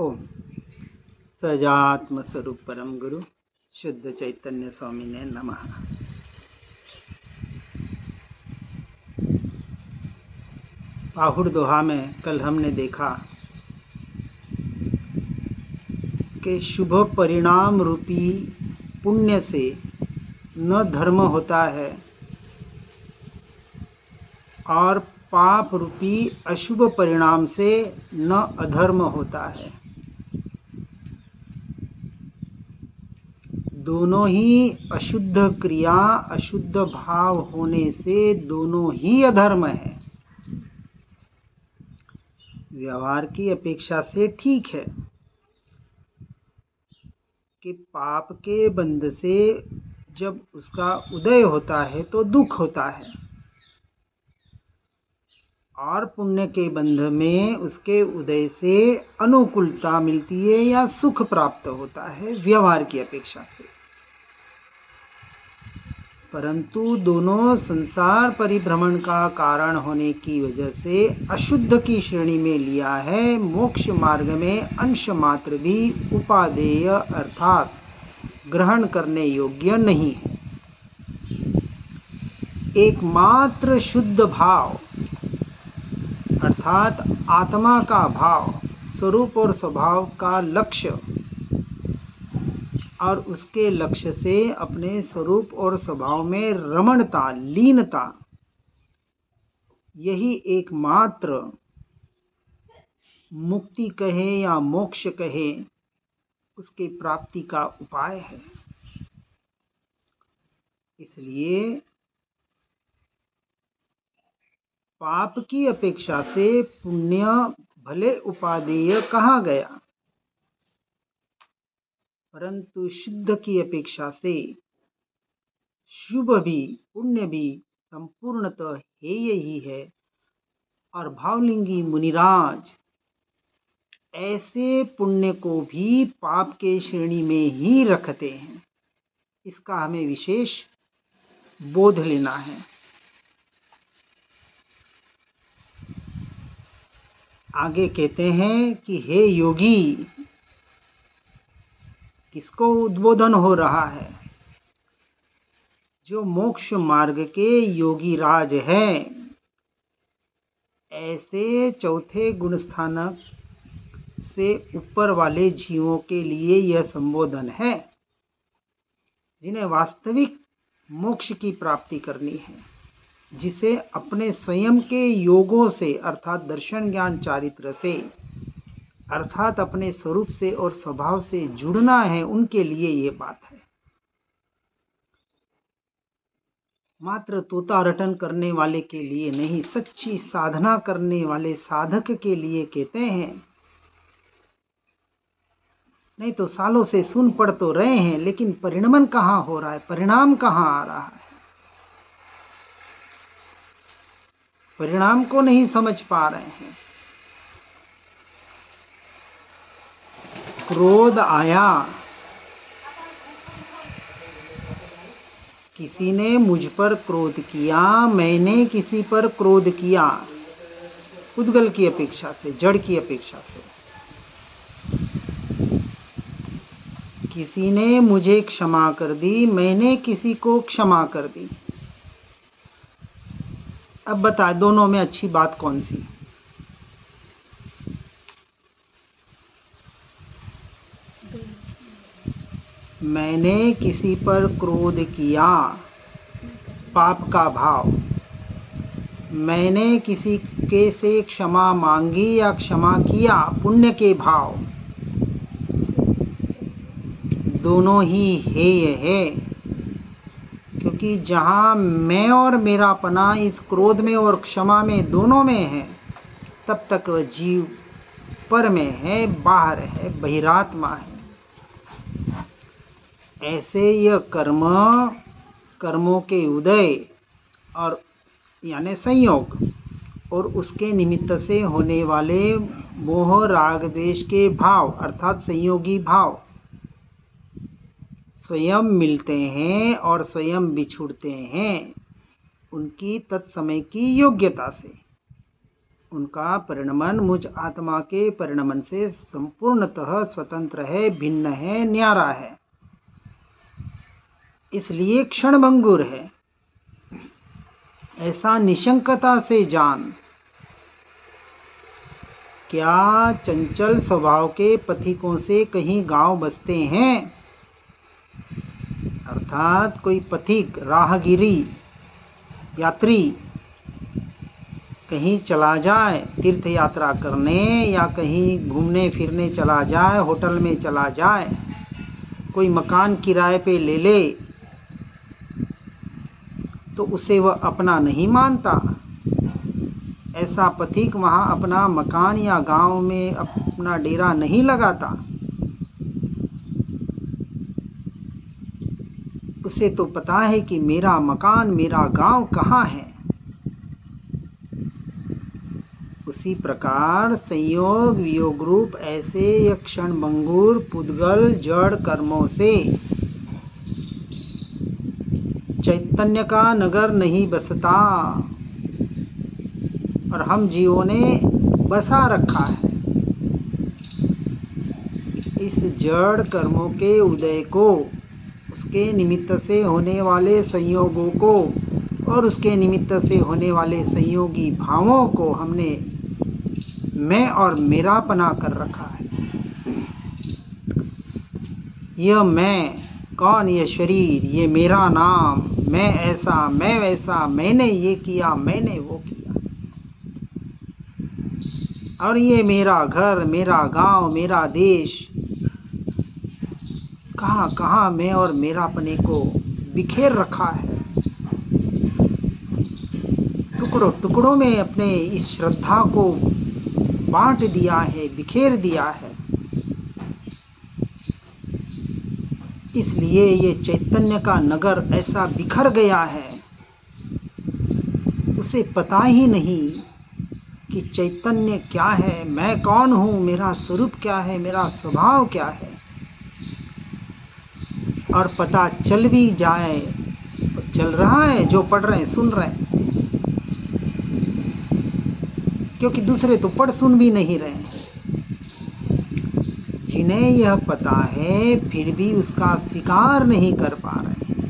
ओम सजात्म स्वरूप परम गुरु शुद्ध चैतन्य स्वामी ने नमः। आहुड़ दोहा में कल हमने देखा कि शुभ परिणाम रूपी पुण्य से न धर्म होता है और पाप रूपी अशुभ परिणाम से न अधर्म होता है। दोनों ही अशुद्ध क्रिया अशुद्ध भाव होने से दोनों ही अधर्म है। व्यवहार की अपेक्षा से ठीक है कि पाप के बंध से जब उसका उदय होता है तो दुख होता है और पुण्य के बंध में उसके उदय से अनुकूलता मिलती है या सुख प्राप्त होता है व्यवहार की अपेक्षा से। परंतु दोनों संसार परिभ्रमण का कारण होने की वजह से अशुद्ध की श्रेणी में लिया है। मोक्ष मार्ग में अंश मात्र भी उपादेय अर्थात ग्रहण करने योग्य नहीं है। एकमात्र शुद्ध भाव अर्थात आत्मा का भाव, स्वरूप और स्वभाव का लक्ष्य और उसके लक्ष्य से अपने स्वरूप और स्वभाव में रमणता, लीनता, यही एकमात्र मुक्ति कहे या मोक्ष कहे उसके प्राप्ति का उपाय है। इसलिए पाप की अपेक्षा से पुण्य भले उपादेय कहा गया, परंतु शुद्ध की अपेक्षा से शुभ भी पुण्य भी संपूर्णतः हेय ही है। और भावलिंगी मुनिराज ऐसे पुण्य को भी पाप के श्रेणी में ही रखते हैं। इसका हमें विशेष बोध लेना है। आगे कहते हैं कि हे योगी, किसको उद्बोधन हो रहा है? जो मोक्ष मार्ग के योगी राज हैं, ऐसे चौथे गुण स्थानक से ऊपर वाले जीवों के लिए यह संबोधन है, जिन्हें वास्तविक मोक्ष की प्राप्ति करनी है, जिसे अपने स्वयं के योगों से अर्थात दर्शन ज्ञान चारित्र से अर्थात अपने स्वरूप से और स्वभाव से जुड़ना है। उनके लिए ये बात है। मात्र तोता रटन करने वाले के लिए नहीं, सच्ची साधना करने वाले साधक के लिए कहते हैं। नहीं तो सालों से सुन पढ़ तो रहे हैं, लेकिन परिणमन कहाँ हो रहा है, परिणाम कहाँ आ रहा है, परिणाम को नहीं समझ पा रहे हैं। क्रोध आया, किसी ने मुझ पर क्रोध किया, मैंने किसी पर क्रोध किया, उद्गल की अपेक्षा से, जड़ की अपेक्षा से। किसी ने मुझे क्षमा कर दी, मैंने किसी को क्षमा कर दी। अब बताए दोनों में अच्छी बात कौन सी? मैंने किसी पर क्रोध किया, पाप का भाव। मैंने किसी के से क्षमा मांगी या क्षमा किया, पुण्य के भाव। दोनों ही हेय है, क्योंकि जहाँ मैं और मेरापना इस क्रोध में और क्षमा में दोनों में है, तब तक वह जीव पर में है, बाहर है, बहिरात्मा है। ऐसे यह कर्मों के उदय और यानी संयोग और उसके निमित्त से होने वाले मोह राग द्वेष के भाव अर्थात संयोगी भाव स्वयं मिलते हैं और स्वयं बिछुड़ते हैं, उनकी तत्समय की योग्यता से। उनका परिणमन मुझ आत्मा के परिणमन से संपूर्णतः स्वतंत्र है, भिन्न है, न्यारा है, इसलिए क्षणभंगुर है। ऐसा निशंकता से जान। क्या चंचल स्वभाव के पथिकों से कहीं गांव बसते हैं? अर्थात कोई पथिक, राहगीरी, यात्री कहीं चला जाए तीर्थ यात्रा करने या कहीं घूमने फिरने चला जाए, होटल में चला जाए, कोई मकान किराए पे ले ले, तो उसे वह अपना नहीं मानता। ऐसा पथिक वहाँ अपना मकान या गांव में अपना डेरा नहीं लगाता। उसे तो पता है कि मेरा मकान, मेरा गांव कहाँ है। उसी प्रकार संयोग वियोग रूप ऐसे क्षणभंगुर पुद्गल जड़ कर्मों से चैतन्य का नगर नहीं बसता, और हम जीवों ने बसा रखा है। इस जड़ कर्मों के उदय को, उसके निमित्त से होने वाले संयोगों को और उसके निमित्त से होने वाले संयोगी भावों को हमने मैं और मेरापना कर रखा है। यह मैं कौन? ये शरीर, ये मेरा नाम, मैं ऐसा, मैं वैसा, मैंने ये किया, मैंने वो किया, और ये मेरा घर, मेरा गांव, मेरा देश, कहाँ कहाँ मैं और मेरापने को बिखेर रखा है। टुकड़ों टुकड़ों में अपने इस श्रद्धा को बांट दिया है, बिखेर दिया है। इसलिए ये चैतन्य का नगर ऐसा बिखर गया है, उसे पता ही नहीं कि चैतन्य क्या है, मैं कौन हूँ, मेरा स्वरूप क्या है, मेरा स्वभाव क्या है। और पता चल भी जाए तो चल रहा है, जो पढ़ रहे हैं सुन रहे हैं, क्योंकि दूसरे तो पढ़ सुन भी नहीं रहे हैं। जिन्हें यह पता है फिर भी उसका स्वीकार नहीं कर पा रहे हैं।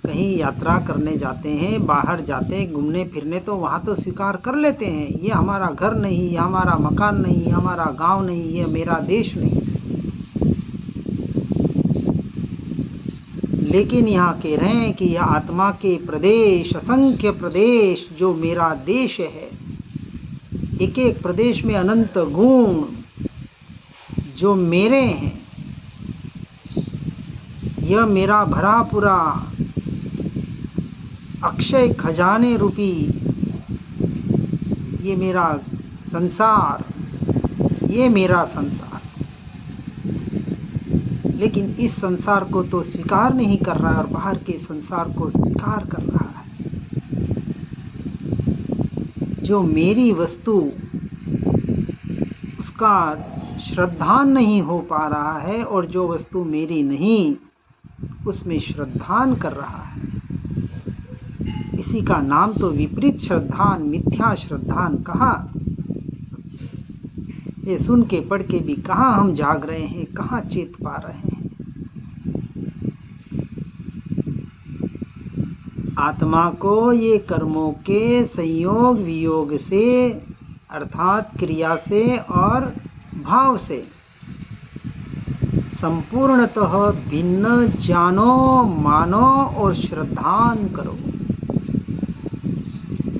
कहीं यात्रा करने जाते हैं, बाहर जाते हैं घूमने फिरने, तो वहाँ तो स्वीकार कर लेते हैं, ये हमारा घर नहीं, ये हमारा मकान नहीं, ये हमारा गांव नहीं, ये मेरा देश नहीं। लेकिन यहाँ कह रहे हैं कि यह आत्मा के प्रदेश, असंख्य प्रदेश जो मेरा देश है, एक एक प्रदेश में अनंत गुण जो मेरे हैं, यह मेरा भरा पूरा अक्षय खजाने रूपी ये मेरा संसार, ये मेरा संसार। लेकिन इस संसार को तो स्वीकार नहीं कर रहा और बाहर के संसार को स्वीकार कर रहा है। जो मेरी वस्तु, उसका श्रद्धान नहीं हो पा रहा है, और जो वस्तु मेरी नहीं उसमें श्रद्धान कर रहा है। इसी का नाम तो विपरीत श्रद्धान, मिथ्या श्रद्धान कहा। ये सुन के पढ़ के भी कहाँ हम जाग रहे हैं, कहाँ चेत पा रहे हैं। आत्मा को ये कर्मों के संयोग वियोग से, अर्थात क्रिया से और भाव से संपूर्णतः भिन्न जानो, मानो और श्रद्धान करो।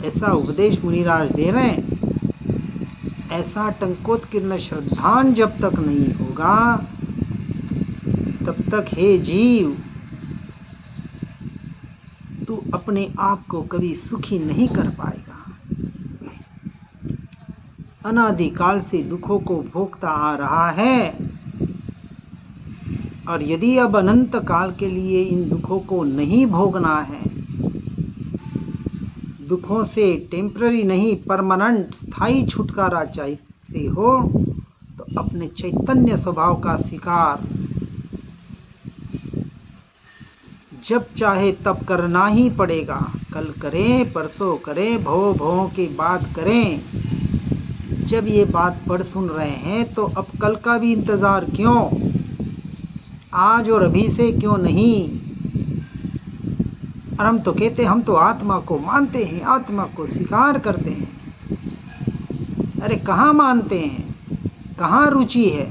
ऐसा उपदेश मुनिराज दे रहे हैं। ऐसा टंकोत्कीर्ण श्रद्धान जब तक नहीं होगा तब तक हे जीव तू अपने आप को कभी सुखी नहीं कर पाएगा। अनादिकाल से दुखों को भोगता आ रहा है, और यदि अब अनंत काल के लिए इन दुखों को नहीं भोगना है, दुखों से टेम्पररी नहीं परमानेंट स्थायी छुटकारा चाहते हो, तो अपने चैतन्य स्वभाव का स्वीकार जब चाहे तब करना ही पड़ेगा। कल करें परसों करें भव भवों की बात करें। जब ये बात पढ़ सुन रहे हैं तो अब कल का भी इंतज़ार क्यों, आज और अभी से क्यों नहीं। और हम तो कहते हम तो आत्मा को मानते हैं, आत्मा को स्वीकार करते हैं। अरे कहाँ मानते हैं, कहाँ रुचि है।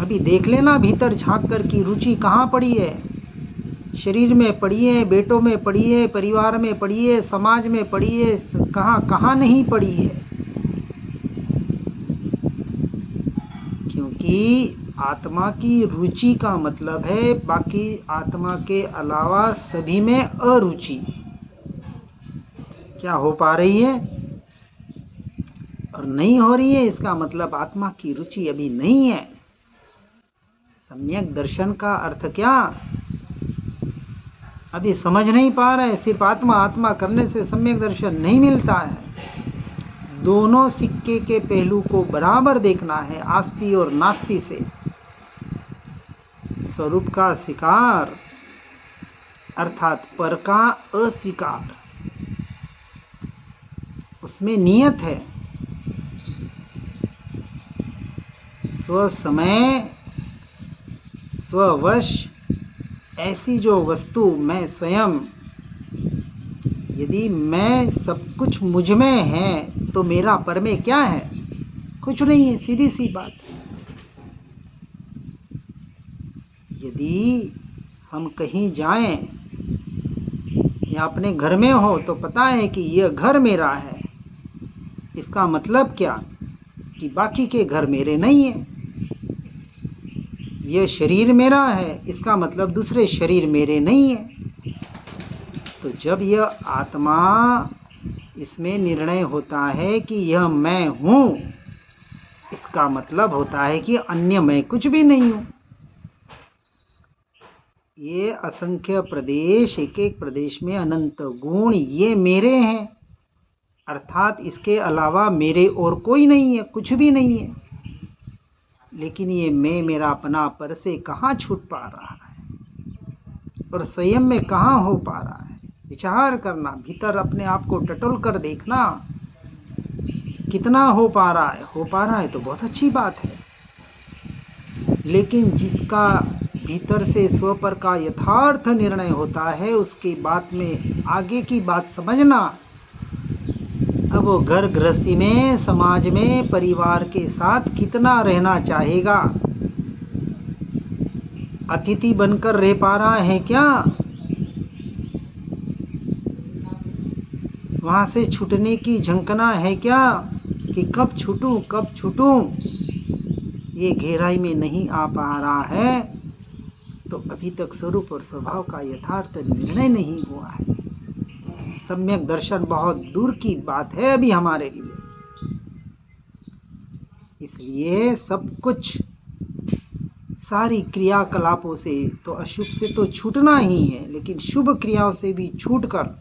अभी देख लेना भीतर झांक कर की रुचि कहाँ पड़ी है। शरीर में पड़ी है, बेटों में पड़ी है, परिवार में पड़ी है, समाज में पड़ी है, कहाँ कहाँ नहीं पड़ी है। क्योंकि आत्मा की रुचि का मतलब है बाकी आत्मा के अलावा सभी में अरुचि। क्या हो पा रही है और नहीं हो रही है, इसका मतलब आत्मा की रुचि अभी नहीं है। सम्यक दर्शन का अर्थ क्या, अभी समझ नहीं पा रहे। सिर्फ आत्मा आत्मा करने से सम्यक दर्शन नहीं मिलता है। दोनों सिक्के के पहलू को बराबर देखना है, आस्ति और नास्ति से। स्वरूप का स्वीकार अर्थात पर का अस्वीकार, उसमें नियत है। स्वसमय स्ववश ऐसी जो वस्तु मैं स्वयं, यदि मैं सब कुछ मुझ में है तो मेरा पर में क्या है, कुछ नहीं है। सीधी सी बात है। यदि हम कहीं जाएं या अपने घर में हो तो पता है कि यह घर मेरा है, इसका मतलब क्या कि बाकी के घर मेरे नहीं है। यह शरीर मेरा है, इसका मतलब दूसरे शरीर मेरे नहीं है। तो जब यह आत्मा इसमें निर्णय होता है कि यह मैं हूँ, इसका मतलब होता है कि अन्य मैं कुछ भी नहीं हूँ। ये असंख्य प्रदेश, एक एक प्रदेश में अनंत गुण, ये मेरे हैं। अर्थात इसके अलावा मेरे और कोई नहीं है, कुछ भी नहीं है। लेकिन ये मैं मेरा अपना पर से कहाँ छूट पा रहा है और स्वयं में कहाँ हो पा रहा है। विचार करना, भीतर अपने आप को टटोल कर देखना कितना हो पा रहा है। हो पा रहा है तो बहुत अच्छी बात है। लेकिन जिसका भीतर से स्व पर का यथार्थ निर्णय होता है, उसकी बात में आगे की बात समझना। अब वो घर गृहस्थी में, समाज में, परिवार के साथ कितना रहना चाहेगा। अतिथि बनकर रह पा रहा है क्या, वहाँ से छूटने की झंकना है क्या कि कब छूटूं कब छूटूं। ये गहराई में नहीं आ पा रहा है तो अभी तक स्वरूप और स्वभाव का यथार्थ निर्णय नहीं हुआ है। सम्यक दर्शन बहुत दूर की बात है अभी हमारे लिए। इसलिए सब कुछ, सारी क्रियाकलापों से तो अशुभ से तो छूटना ही है, लेकिन शुभ क्रियाओं से भी छूटकर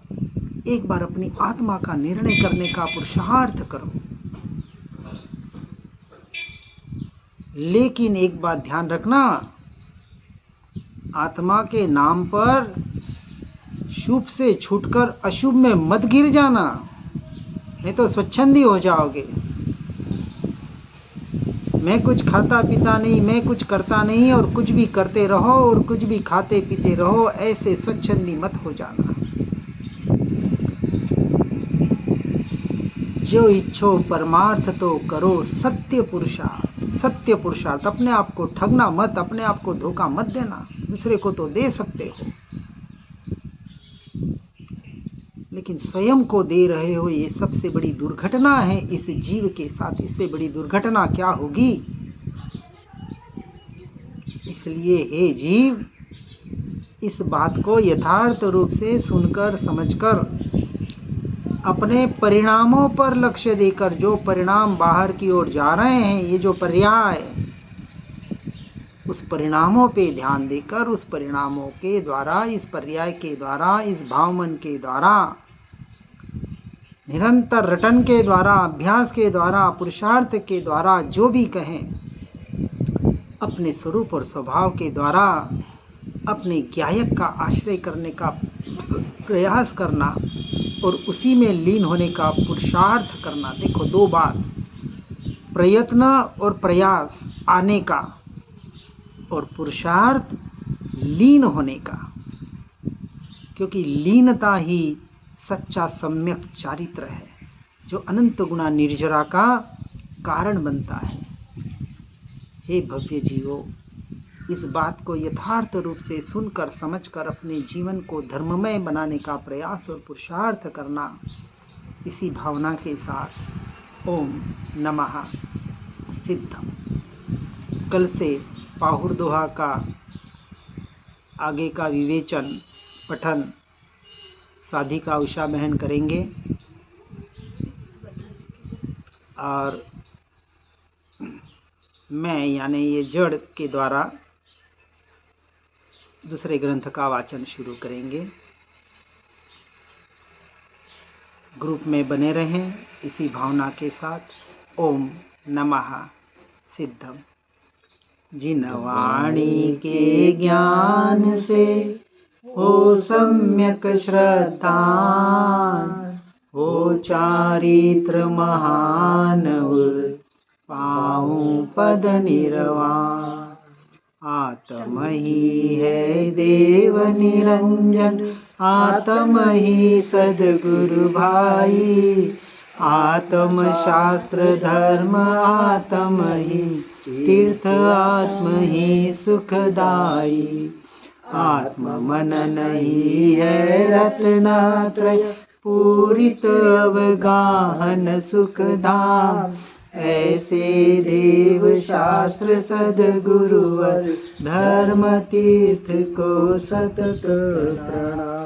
एक बार अपनी आत्मा का निर्णय करने का पुरुषार्थ करो। लेकिन एक बात ध्यान रखना, आत्मा के नाम पर शुभ से छूटकर अशुभ में मत गिर जाना, नहीं तो स्वच्छंदी हो जाओगे। मैं कुछ खाता पीता नहीं, मैं कुछ करता नहीं और कुछ भी करते रहो और कुछ भी खाते पीते रहो, ऐसे स्वच्छंदी मत हो जाना। जो इच्छो परमार्थ तो करो सत्य पुरुषार्थ। सत्य पुरुषार्थ, अपने आप को ठगना मत, अपने आप को धोखा मत देना। दूसरे को तो दे सकते हो, लेकिन स्वयं को दे रहे हो, ये सबसे बड़ी दुर्घटना है इस जीव के साथ। इससे बड़ी दुर्घटना क्या होगी। इसलिए हे जीव, इस बात को यथार्थ रूप से सुनकर समझकर अपने परिणामों पर लक्ष्य देकर, जो परिणाम बाहर की ओर जा रहे हैं, ये जो पर्याय, उस परिणामों पे ध्यान देकर, उस परिणामों के द्वारा, इस पर्याय के द्वारा, इस भावमन के द्वारा, निरंतर रटन के द्वारा, अभ्यास के द्वारा, पुरुषार्थ के द्वारा, जो भी कहें, अपने स्वरूप और स्वभाव के द्वारा अपने ज्ञायक का आश्रय करने का प्रयास करना और उसी में लीन होने का पुरुषार्थ करना। देखो, दो बात, प्रयत्न और प्रयास आने का और पुरुषार्थ लीन होने का, क्योंकि लीनता ही सच्चा सम्यक चारित्र है जो अनंत गुणा निर्जरा का कारण बनता है। हे भव्य जीवों, इस बात को यथार्थ रूप से सुनकर समझकर अपने जीवन को धर्ममय बनाने का प्रयास और पुरुषार्थ करना। इसी भावना के साथ ओम नमः सिद्धम। कल से पाहुर दोहा का आगे का विवेचन पठन साधिका उषा बहन करेंगे और मैं यानी ये जड़ के द्वारा दूसरे ग्रंथ का वाचन शुरू करेंगे। ग्रुप में बने रहें इसी भावना के साथ। ओम नमः सिद्धम। जिन वाणी के ज्ञान से हो सम्यक श्रद्धा, हो चारित्र महान पाऊं पद निर्वाण। आत्म ही है देव निरंजन, आत्म ही सद्गुरु भाई। आत्म शास्त्र धर्म आत्म ही तीर्थ, आत्म ही सुखदाई। आत्म मन नहीं है रत्नत्रय, पूरित अवगाहन सुखधाम। ऐसे देव शास्त्र सद्गुरुवर, धर्म तीर्थ को सतत प्रणाम।